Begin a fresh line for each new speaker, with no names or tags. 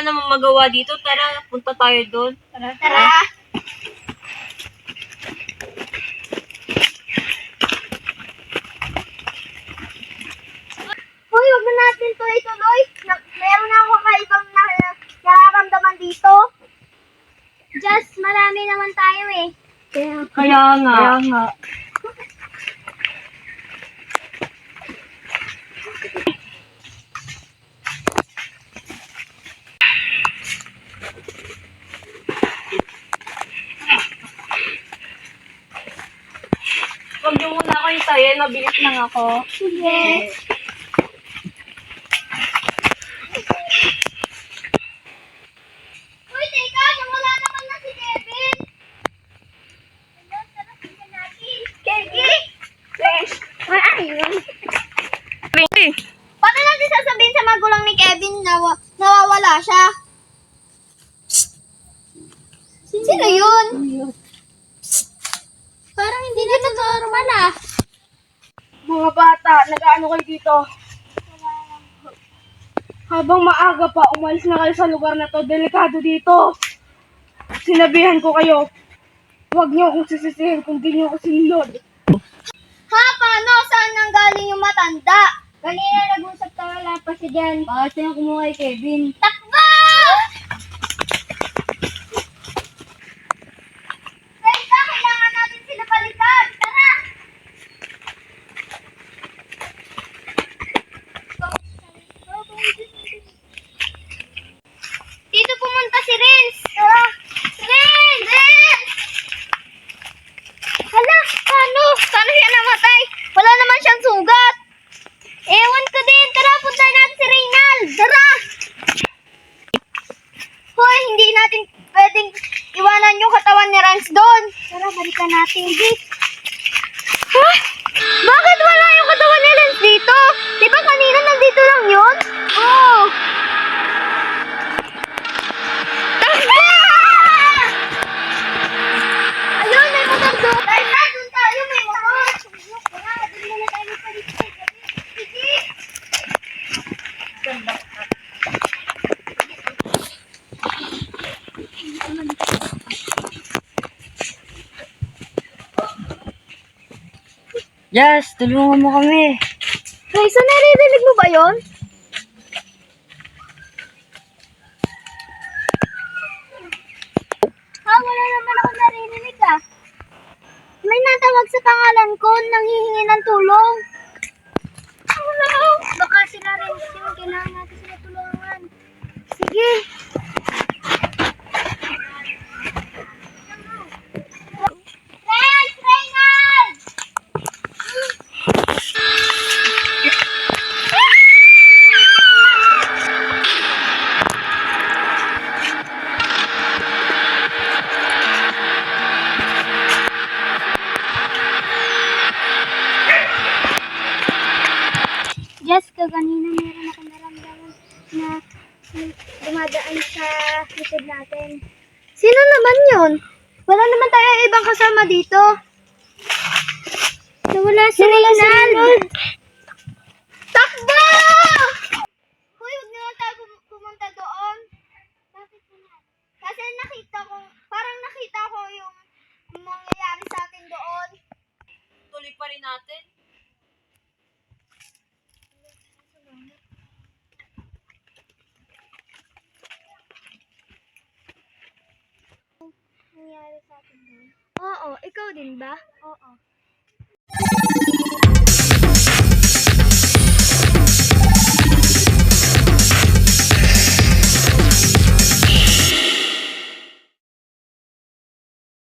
namang magawa dito. Tara, punta tayo doon. Tara.
Tara! Hoy, huwag na natin tuloy-tuloy. Meron na ako kakaibang nararamdaman dito. Just, marami naman tayo eh.
Kaya nga. Huwag niyo muna ako hintayin. Mabilis lang ako.
Sige. Uy, teka! Nawala naman na si Kevin! Hello, tara, tingnan natin. Kevin! Paano natin sasabihin sa magulang ni Kevin na nawawala siya? Sino yun? Parang hindi na ito normal ah.
Mga bata, nag-ano kayo dito? Habang maaga pa, umalis na kayo sa lugar na to. Delikado dito. Sinabihan ko kayo, huwag niyo akong sisisihin kung di niyo ako sinunod.
Ha? Paano? Saan nang galing yung matanda? Kanina nag-usap tayo, wala pa siya dyan.
Bakit siya kumuha kay Kevin?
Takbo! Teka, kailangan natin sila balikan. Tara! Dito pumunta si Renz. Renz! Hala, paano? Paano siya namatay? Wala naman siyang sugat. Ewan ko din. Tara, puntahan natin si Reynald. Tara! Hoy, hindi natin pwedeng iwanan yung katawan ni Renz doon. Tara, balikan natin. Ha? Bakit wala yung katawan ni Renz dito? Di ba kanina nandito lang yun? Oo. Takbo! Ayun, may motor doon. Doon tayo, may motor. Tara, doon muna tayo magpalit. Sige.
Yes, tulungan mo kami.
Raisa, naririnig mo ba yun? Ha, wala naman ako naririnig ah. May natawag sa pangalan ko, nanghihingi ng tulong. Oh no! Baka sila rin yung kailangan natin sila tulungan. Sige. Renz! Reynald! Jessica, kanina meron akong naramdaman na dumadaan sa likod natin. Sino naman yun? Wala naman tayo ibang kasama dito. Nawala si Reynald. Takbo! Hoy, huwag na lang tayo pumunta doon. Bakit na? Kasi parang nakita ko yung mangyayari sa atin doon.
Tuloy pa rin natin.
Nangyari sa atin doon? Oo, ikaw din ba? Oo.